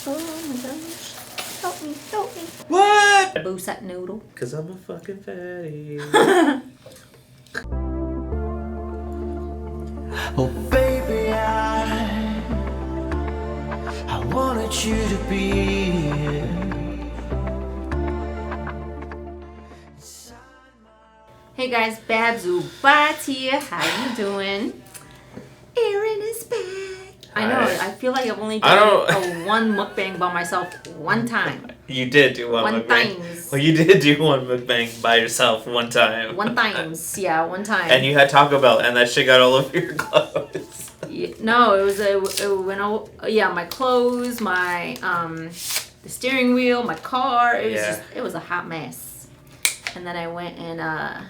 Oh my gosh. Help me, help me. What? Boost that noodle. Cause I'm a fucking fatty. Oh baby, I wanted you to be here. Hey guys, Babsoo Bats here. How you doing? Erin is back. I know. I feel like I've only done a one mukbang by myself one time. You did do one mukbang. Times. Well, you did do one mukbang by yourself one time. One times, yeah, one time. And you had Taco Bell, and that shit got all over your clothes. Yeah, no, it was my clothes, my the steering wheel, my car. It was a hot mess. And then I went and I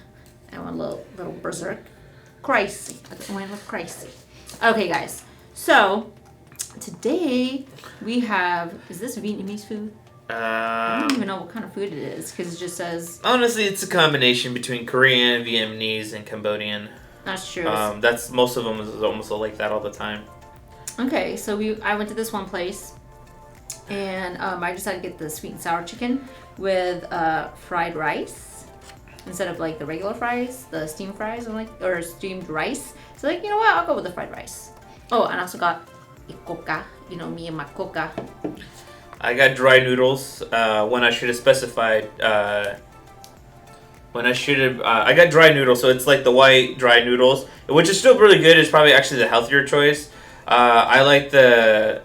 went a little berserk, crazy. I went a little crazy. Okay, guys. So today we have. Is this Vietnamese food? I don't even know what kind of food it is because it just says. Honestly, it's a combination between Korean, Vietnamese, and Cambodian. That's true. That's most of them is almost like that all the time. Okay, so I went to this one place, and I decided to get the sweet and sour chicken with fried rice instead of like the regular fries, the steamed fries, or steamed rice. So you know what? I'll go with the fried rice. Oh, and I also got coca. You know me and my coca. I got dry noodles when I should have specified. I got dry noodles, so it's like the white dry noodles, which is still really good. It's probably actually the healthier choice. I like the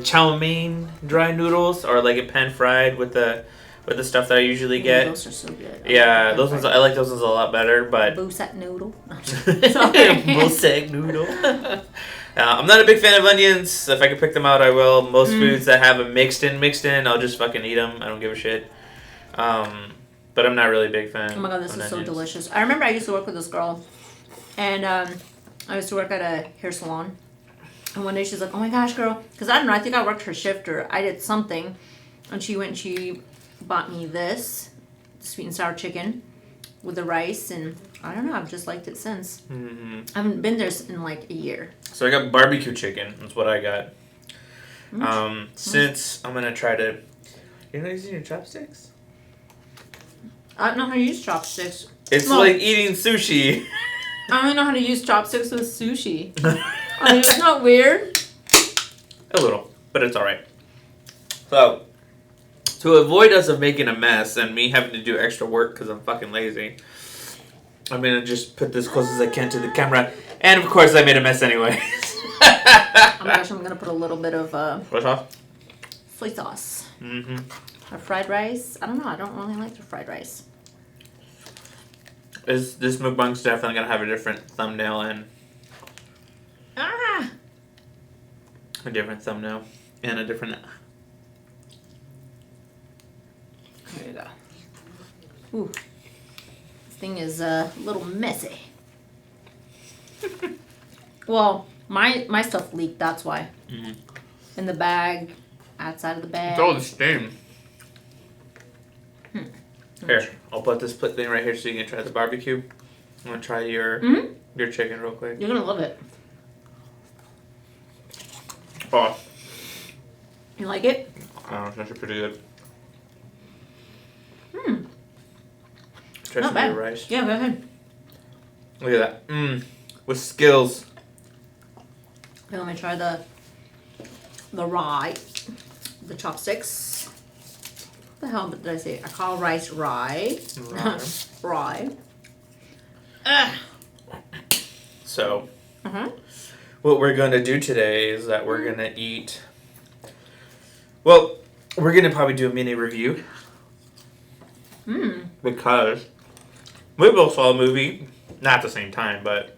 chow mein dry noodles, or like a pan fried with the stuff that I usually get. Those are so good. Yeah, those ones I like those ones a lot better. But Boosat noodle. Boosat noodle. I'm not a big fan of onions. If I could pick them out, I will. Most foods that have them mixed in, I'll just fucking eat them. I don't give a shit. But I'm not really a big fan. Oh my god, this is so delicious. I remember I used to work with this girl, and I used to work at a hair salon. And one day she's like, "Oh my gosh, girl," because I don't know. I think I worked her shift or I did something, and she bought me this sweet and sour chicken with the rice, and I don't know. I've just liked it since. Mm-hmm. I haven't been there in like a year. So I got barbecue chicken. That's what I got. Since I'm gonna try to. You're not using your chopsticks? I don't know how to use chopsticks. It's like eating sushi. I don't know how to use chopsticks with sushi. It's not weird. A little, but it's alright. So, to avoid us of making a mess and me having to do extra work because I'm fucking lazy, I'm going to just put this close as I can to the camera. And of course, I made a mess anyway. Oh my gosh, I'm going to put a little bit of soy sauce. Soy sauce. Mm-hmm. Or fried rice. I don't know. I don't really like the fried rice. This mukbang's definitely going to have a different thumbnail and... A different thumbnail. And a different... There you go. Ooh. This thing is a little messy. Well, my stuff leaked, that's why. Mm-hmm. In the bag, outside of the bag. It's all the steam. Here, I'll put this thing right here so you can try the barbecue. I'm going to try your chicken real quick. You're going to love it. Oh. You like it? It's actually pretty good. Try Not some bad. of your rice. Yeah, go ahead. Look at that. With skills. Okay, let me try the rye. The chopsticks. What the hell did I say? I call rice rye. Rye. So, what we're going to do today is that we're going to eat... Well, we're going to probably do a mini review. Because we both saw a movie. Not at the same time, but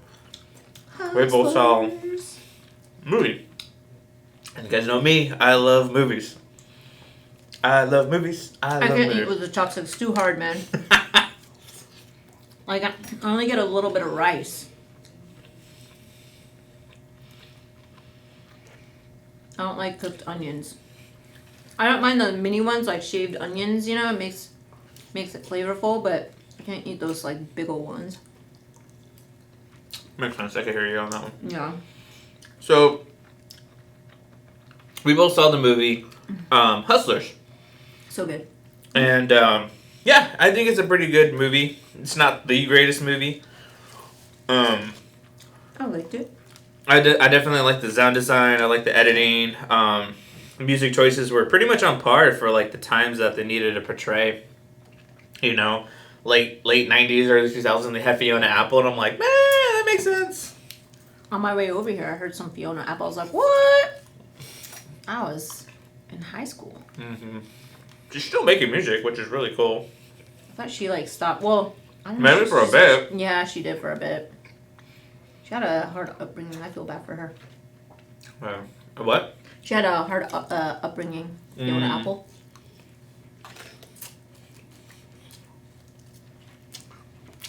we both saw a movie. And you guys know me. I love movies. I can't eat with the chopsticks too hard, man. Like, I only get a little bit of rice. I don't like cooked onions. I don't mind the mini ones, like shaved onions, you know, it makes it flavorful, but I can't eat those, like, big old ones. Makes sense. I can hear you on that one. Yeah. So, we both saw the movie Hustlers. So good. And yeah, I think it's a pretty good movie. It's not the greatest movie. I liked it. I definitely like the sound design. I like the editing. Music choices were pretty much on par for like the times that they needed to portray. You know, late 90s, early 2000s, they had Fiona Apple, and I'm like, man, that makes sense. On my way over here, I heard some Fiona Apple. I was like, what? I was in high school. Mm-hmm. She's still making music, which is really cool. I thought she like stopped. Well, I don't know. Maybe for a bit. Yeah, she did for a bit. She had a hard upbringing. I feel bad for her. What? She had a hard upbringing. Fiona Apple.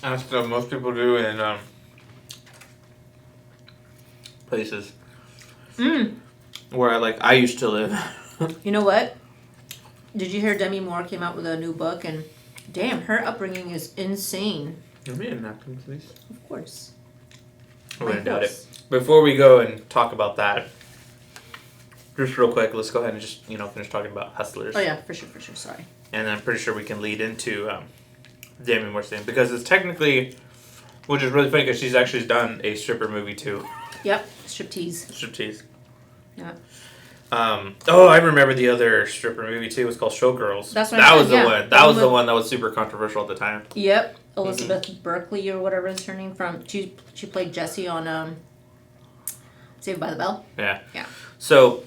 That's what most people do in places where I used to live. You know what? Did you hear Demi Moore came out with a new book? And damn, her upbringing is insane. Give me a napkin, please. Of course. I wouldn't doubt it. Before we go and talk about that, just real quick, let's go ahead and just finish talking about Hustlers. Oh yeah, for sure. Sorry. And I'm pretty sure we can lead into Demi Moore's thing, because it's technically, which is really funny because she's actually done a stripper movie too. Yep, striptease. Striptease. Yeah. I remember the other stripper movie too. It was called Showgirls. That's what that I was said, the yeah. one. That was the one that was super controversial at the time. Yep, Elizabeth Berkley or whatever is her name from. She played Jessie on Saved by the Bell. Yeah. Yeah. So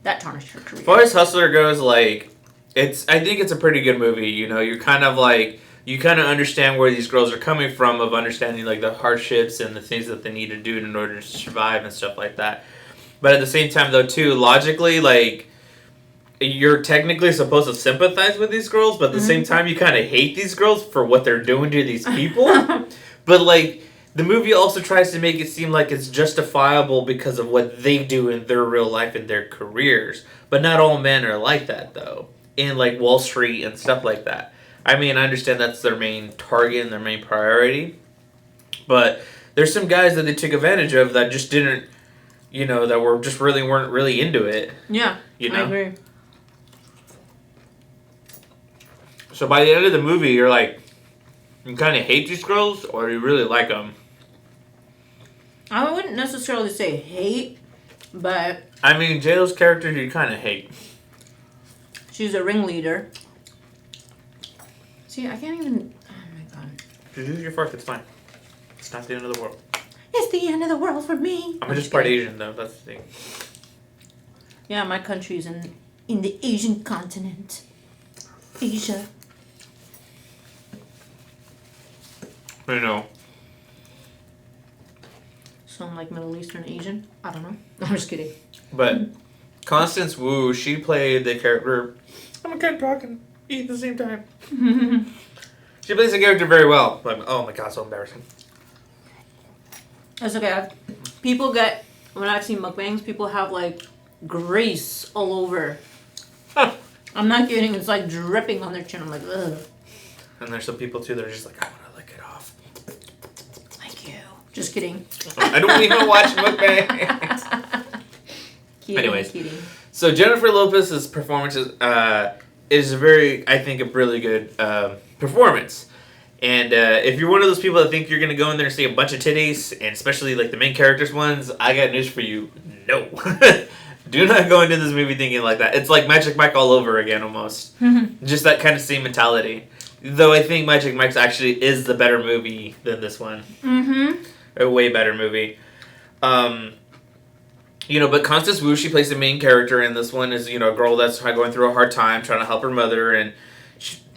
that tarnished her career. As far as Hustler goes, I think it's a pretty good movie. You're kind of you kind of understand where these girls are coming from, of understanding the hardships and the things that they need to do in order to survive and stuff like that. But at the same time, though, too, logically, you're technically supposed to sympathize with these girls, but at the same time, you kind of hate these girls for what they're doing to these people. But the movie also tries to make it seem like it's justifiable because of what they do in their real life and their careers. But not all men are like that, though, in Wall Street and stuff like that. I mean, I understand that's their main target and their main priority, but there's some guys that they took advantage of that just didn't, that weren't really into it. Yeah, I agree. So by the end of the movie, you're you kind of hate these girls, or you really like them. I wouldn't necessarily say hate, but I mean, J-Lo's character you kind of hate. She's a ringleader. See, I can't even... Oh, my God. Just use your fork. It's fine. It's not the end of the world. It's the end of the world for me. I'm just part Asian, though. That's the thing. Yeah, my country's in the Asian continent. Asia. I know. So I'm Middle Eastern Asian? I don't know. I'm just kidding. But Constance Wu, she played the character... I'm going to talk and eat at the same time. She plays the character very well. Oh my God, so embarrassing. That's okay. People get... When I've seen mukbangs, people have grease all over. Huh. I'm not kidding. It's dripping on their chin. I'm ugh. And there's some people too that are just I want to lick it off. Like you. Just kidding. I don't even watch mukbangs. Anyways, kidding. So Jennifer Lopez's performance is I think, a really good performance. And if you're one of those people that think you're going to go in there and see a bunch of titties, and especially the main characters ones, I got news for you. No. Do not go into this movie thinking like that. It's like Magic Mike all over again, almost. Just that kind of same mentality. Though I think Magic Mike's actually is the better movie than this one. A way better movie. But Constance Wu, she plays the main character in this one, is, a girl that's going through a hard time, trying to help her mother, and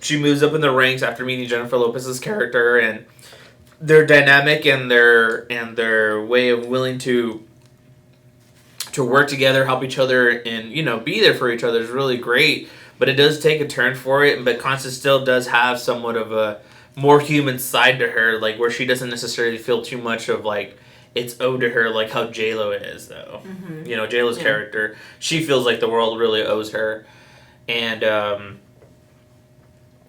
she moves up in the ranks after meeting Jennifer Lopez's character, and their dynamic and their way of willing to work together, help each other, and, be there for each other is really great. But it does take a turn for it, but Constance still does have somewhat of a more human side to her, where she doesn't necessarily feel too much of, it's owed to her, how J-Lo is, though. J-Lo's character, she feels like the world really owes her. And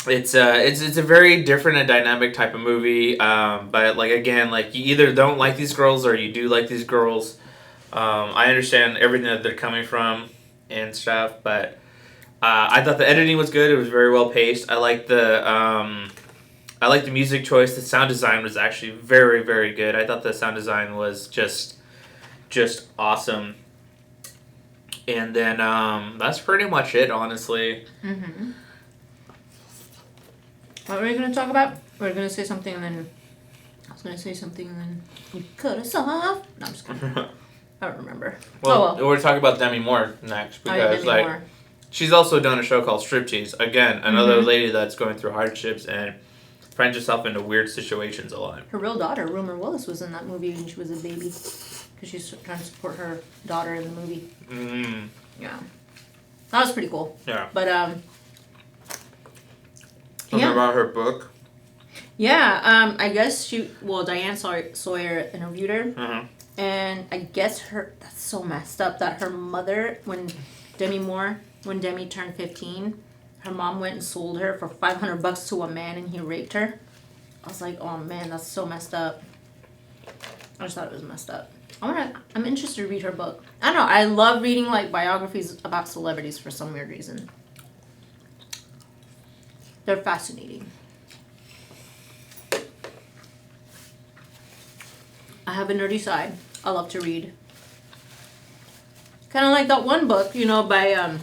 it's a very different and dynamic type of movie. But, again, you either don't like these girls or you do like these girls. I understand everything that they're coming from. and stuff, but I thought the editing was good. It was very well paced. I like the music choice. The sound design was actually very, very good. I thought the sound design was just awesome. And then that's pretty much it, honestly. Mm-hmm. What were we going to talk about? We were going to say something and then... I was going to say something and then you cut us off. No, I'm just kidding. I don't remember. Well, we're talking about Demi Moore next because Demi Moore. She's also done a show called Striptease. Again, another lady that's going through hardships and finds herself into weird situations a lot. Her real daughter, Rumor Willis, was in that movie when she was a baby. Because she's trying to support her daughter in the movie. Mm. Yeah. That was pretty cool. Yeah. But, Something about her book? Yeah, I guess Diane Sawyer interviewed her. Uh-huh. And I guess that's so messed up that her mother, when Demi turned 15, her mom went and sold her for $500 to a man and he raped her. I was like, oh man, that's so messed up. I just thought it was messed up. I'm interested to read her book. I don't know, I love reading like biographies about celebrities for some weird reason. They're fascinating. I have a nerdy side. I love to read. Kind of like that one book, by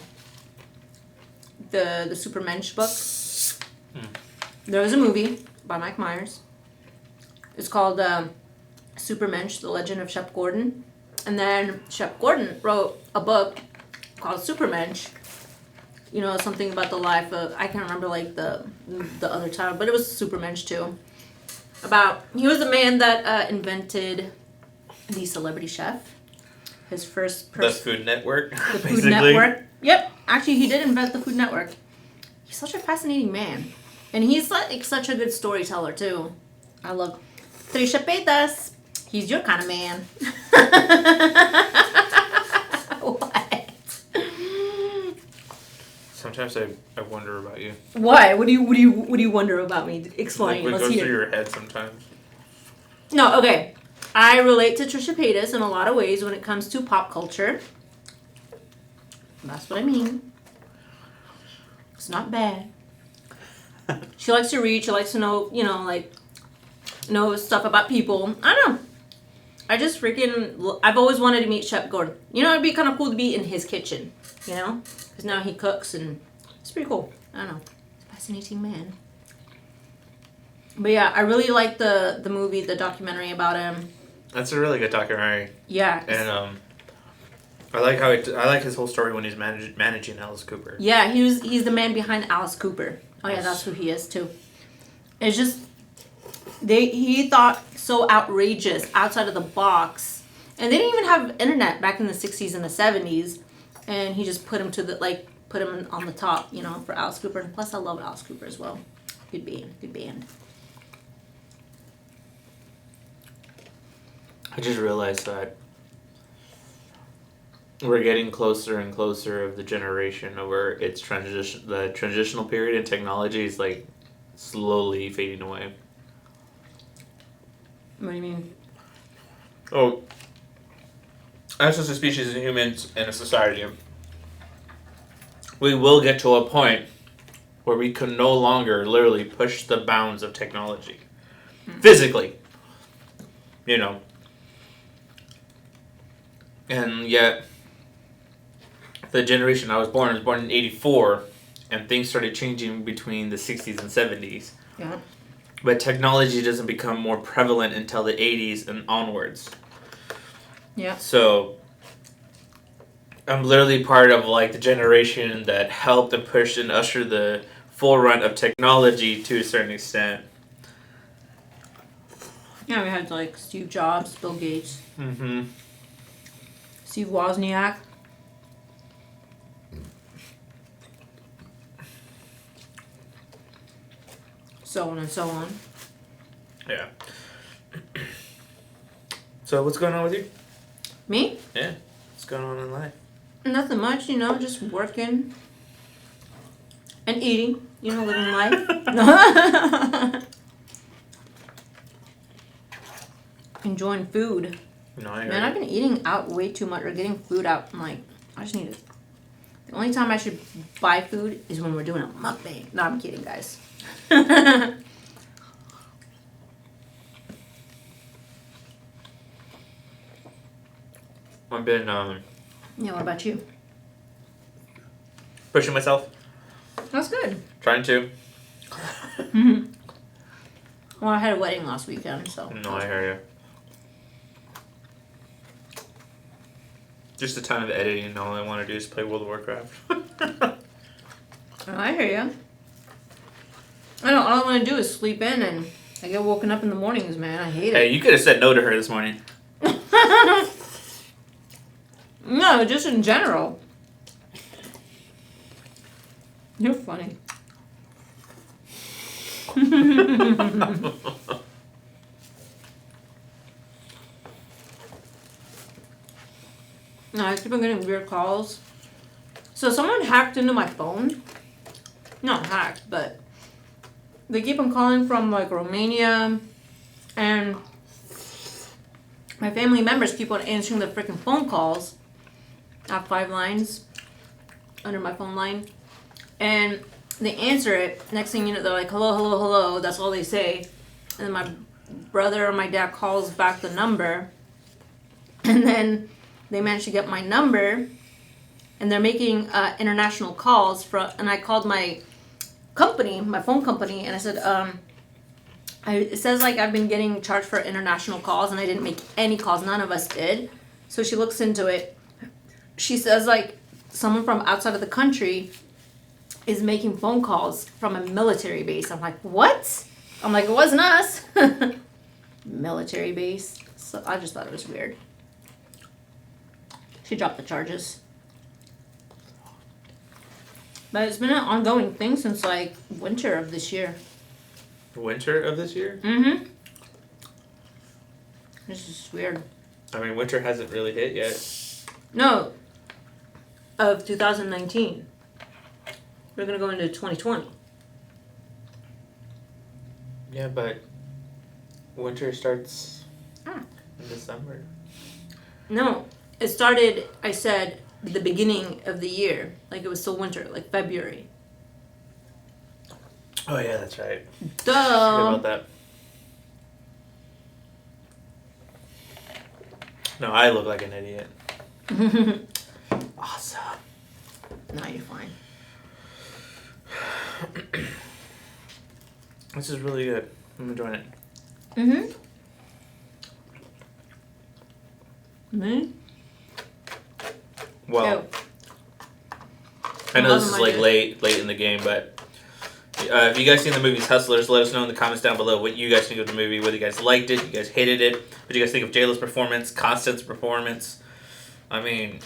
the Supermensch book. There was a movie by Mike Myers. It's called Supermensch, The Legend of Shep Gordon. And then Shep Gordon wrote a book called Supermensch. Something about the life of, I can't remember like the other title, but it was Supermensch too. He was the man that invented the Celebrity Chef. His first person. The Food Network. The Food Network. Yep. Actually, he did invent the Food Network. He's such a fascinating man. And he's like such a good storyteller too. I love Tres Chapetas. He's your kind of man. What? Sometimes I wonder about you. Why? What do you wonder about me? Explain. What Let's goes hear. through your head sometimes. No, okay. I relate to Trisha Paytas in a lot of ways when it comes to pop culture. That's what I mean. It's not bad. She likes to read. She likes to know, know stuff about people. I don't know. I've always wanted to meet Shep Gordon. It'd be kind of cool to be in his kitchen, Because now he cooks and it's pretty cool. I don't know. He's a fascinating man. But yeah, I really like the movie, the documentary about him. That's a really good documentary. Yeah. And I like his whole story when he's managing Alice Cooper. Yeah, he's the man behind Alice Cooper. Oh yeah, that's who he is too. It's just he thought so outrageous, outside of the box, and they didn't even have internet back in the 60s and the 70s, and he just put him on the top, for Alice Cooper. And plus, I love Alice Cooper as well. Good band. I just realized that we're getting closer and closer of the generation where the transitional period in technology is like slowly fading away. What do you mean? Oh, us as a species of humans and a society, we will get to a point where we can no longer literally push the bounds of technology. Physically. And yet, the generation I was born in 84, and things started changing between the 60s and 70s. Yeah. But technology doesn't become more prevalent until the 80s and onwards. Yeah. So, I'm literally part of like the generation that helped and pushed and ushered the full run of technology to a certain extent. Yeah, we had like Steve Jobs, Bill Gates, Steve Wozniak. So on and so on. Yeah. So what's going on with you? Me? Yeah. What's going on in life? Nothing much, just working and eating, living life. Enjoying food. No, Man, I've been eating out way too much or getting food out. I'm like, I just need to The only time I should buy food is when we're doing a mukbang. No, I'm kidding, guys. I've been Yeah, what about you? pushing myself, That's good. trying to. Well, I had a wedding last weekend, so. No, I hear you. Just a ton of editing, and all I want to do is play World of Warcraft. Oh, I hear you. I know, all I want to do is sleep in, and I get woken up in the mornings, man. I hate it. Hey, you could have said no to her this morning. No, just in general. You're funny. No, I keep on getting weird calls. So someone hacked into my phone. Not hacked, but they keep on calling from like Romania, and my family members keep on answering the freaking phone calls. I have 5 lines under my phone line, and they answer it. Next thing you know, they're like, hello, hello, hello. That's all they say. And then my brother or my dad calls back the number, and then they managed to get my number, and they're making international calls and I called my company, my phone company, and I said, it says like I've been getting charged for international calls, and I didn't make any calls. None of us did. So she looks into it. She says like someone from outside of the country is making phone calls from a military base. I'm like, what? I'm like, it wasn't us. Military base. So I just thought it was weird. She dropped the charges. But it's been an ongoing thing since like winter of this year. Winter of this year? Mm-hmm. This is weird. I mean, winter hasn't really hit yet. No. Of 2019. We're gonna go into 2020. Yeah, but winter starts Ah. in December. No. It started, I said, the beginning of the year. Like it was still winter, like February. Oh yeah, that's right. Duh. Forget about that. No, I look like an idiot. Awesome. No, you're fine. This is really good. I'm enjoying it. Mm-hmm. Me? Well, Oh. I know Well, this is my like good. late in the game, but if you guys seen the movies Hustlers, let us know in the comments down below what you guys think of the movie, whether you guys liked it, you guys hated it, what you guys think of J-Lo's performance, Constance's performance. I mean,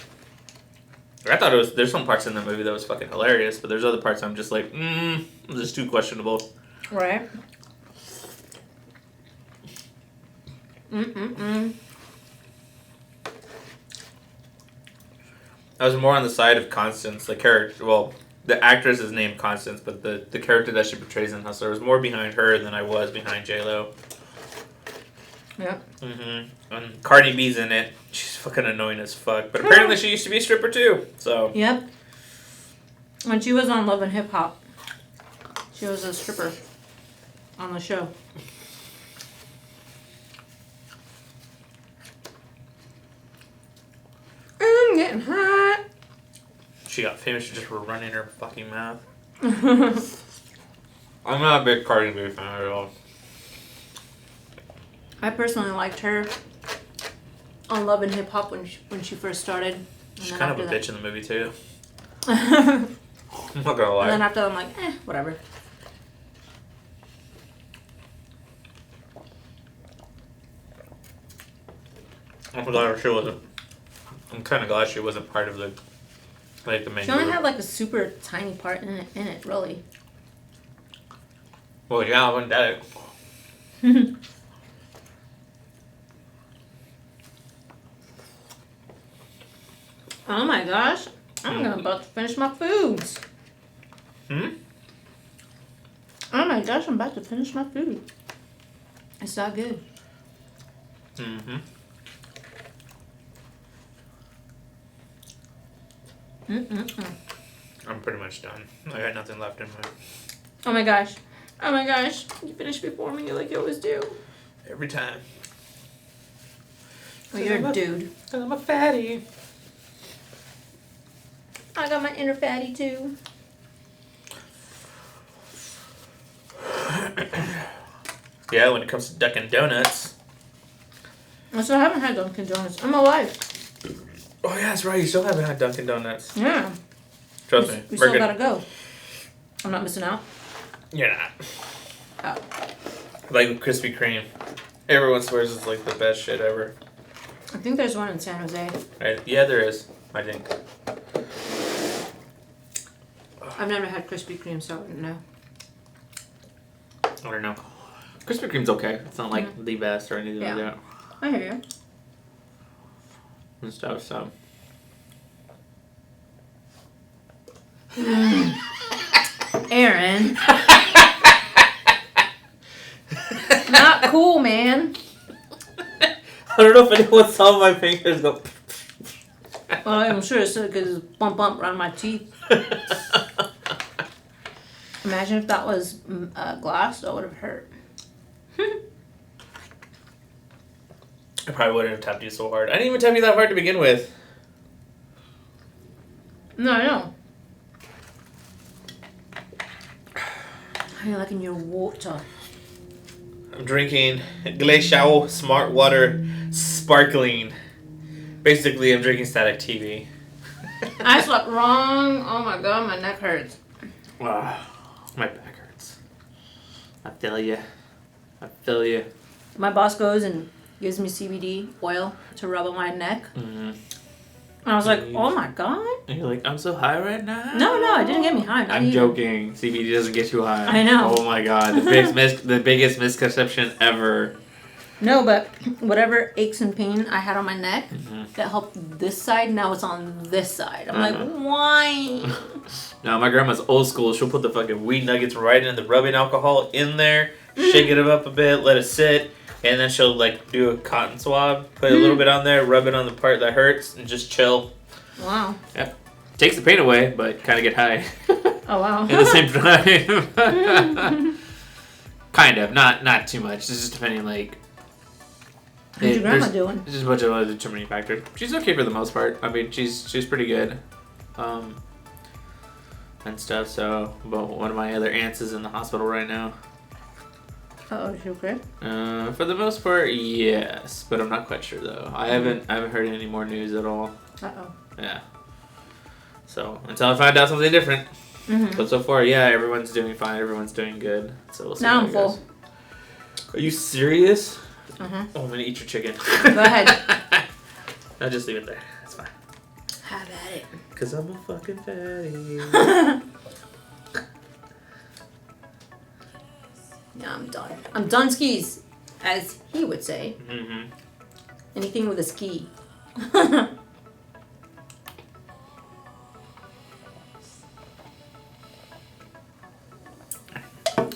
I thought there's some parts in the movie that was fucking hilarious, but there's other parts I'm just like, this is too questionable. Right. Mm-mm-mm. I was more on the side of Constance, the character. Well, the actress is named Constance, but the character that she portrays in Hustler was more behind her than I was behind J-Lo. Yep. And Cardi B's in it. She's fucking annoying as fuck. But apparently she used to be a stripper too. So. Yep. When she was on Love and Hip Hop, she was a stripper on the show. I'm getting hot. She got famous just for running her fucking mouth. I'm not a big Cardi B fan at all. I personally liked her on Love and Hip Hop when she first started. And She's then kind of a after bitch in the movie too. that- I'm not gonna lie. And then after that, I'm like, whatever. I'm glad she wasn't. I'm kind of glad she wasn't part of the main She only group. had like a super tiny part in it, really. Well, yeah, I wouldn't doubt it. Oh my gosh. I'm about to finish my foods. Hmm? Oh my gosh, I'm about to finish my food. It's not good. Mm-hmm. Mm-mm-mm. I'm pretty much done. I got nothing left in my... Oh my gosh. Oh my gosh. You finished before me like you always do. Every time. Well, you're a dude. Because I'm a fatty. I got my inner fatty too. Yeah, when it comes to Dunkin' Donuts. I still haven't had Dunkin' Donuts. I'm alive. Oh, yeah, that's right. You still haven't had Dunkin' Donuts. Yeah. Trust me. We We're still good. gotta go. I'm not missing out. You're not. Oh. Like with Krispy Kreme. Everyone swears it's like the best shit ever. I think there's one in San Jose. Right? Yeah, there is. I think. I've never had Krispy Kreme, so I wouldn't know. I don't know. Krispy Kreme's okay. It's not like the best or anything like that. I hear you. And stuff, so. Aaron. Not cool, man. I don't know if anyone saw my fingers go. Well, I'm sure it's because it's bump around my teeth. Imagine if that was glass, that would have hurt. I probably wouldn't have tapped you so hard. I didn't even tap you that hard to begin with. No, I know. How you liking your water? I'm drinking Glacial Smart Water Sparkling. Basically, I'm drinking Static TV. I slept wrong. Oh my god, my neck hurts. My back hurts. I feel you. I feel you. My boss goes and gives me CBD oil to rub on my neck. Mm-hmm. And I was like, oh my god. And you're like, I'm so high right now. No, it didn't get me high. I'm joking. CBD doesn't get you high. I know. Oh my god, the biggest misconception ever. No, but whatever aches and pain I had on my neck that helped this side, now it's on this side. I'm like, why? No, my grandma's old school. She'll put the fucking weed nuggets right in the rubbing alcohol in there, shake it up a bit, let it sit, and then she'll like do a cotton swab, put a little bit on there, rub it on the part that hurts, and just chill. Wow. Yep. Takes the pain away, but kind of get high. Oh wow. At the same time. Kind of, not too much. It's just depending like. How's your grandma doing? There's just a bunch of other determining factors. She's okay for the most part. I mean, she's pretty good, and stuff. So, but one of my other aunts is in the hospital right now. Oh, is she okay? For the most part, yes, but I'm not quite sure though. I haven't heard any more news at all. Yeah. So until I find out something different. But so far, yeah, everyone's doing fine. Everyone's doing good. So we'll see. Now I'm full. Are you serious? Oh, I'm gonna eat your chicken. Go ahead. I'll just leave it there. That's fine. Have at it. Cause I'm a fucking fatty. Yeah, I'm done. I'm done skis, as he would say. Anything with a ski.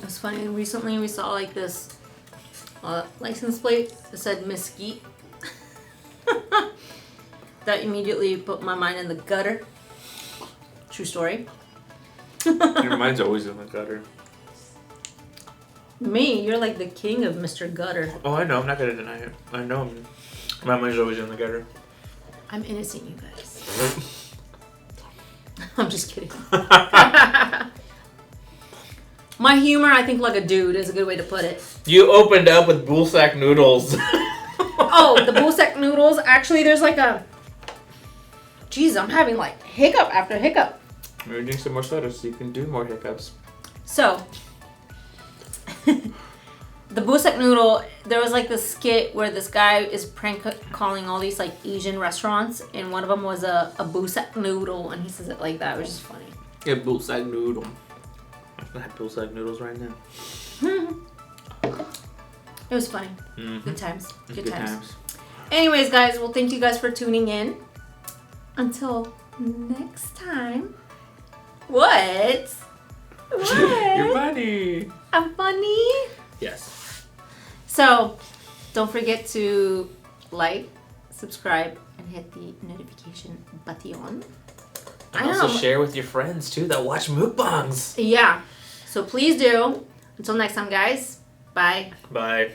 It's funny. Recently, we saw like this license plate that said Mesquite. That immediately put my mind in the gutter. True story. Your mind's always in the gutter. Me, you're like the king of Mr. Gutter. Oh, I know. I'm not gonna deny it. I know. My mind's always in the gutter. I'm innocent, you guys. I'm just kidding. My humor, I think, like a dude is a good way to put it. You opened up with bullsack noodles. Oh, the bullsack noodles. Actually, there's like a... Jeez, I'm having like hiccup after hiccup. Maybe drink some more soda so you can do more hiccups. So, the bullsack noodle, there was like this skit where this guy is prank calling all these like Asian restaurants, and one of them was a bullsack noodle, and he says it like that, which is funny. Yeah, bullsack noodle. I have bullsack noodles right now. It was funny. Good times. Good times. times. Anyways, guys, well, thank you guys for tuning in. Until next time. What? What? You're funny. I'm funny? Yes. So, don't forget to like, subscribe, and hit the notification button. I And know. also share with your friends too that watch mukbangs. Yeah. So please do. Until next time, guys. Bye. Bye.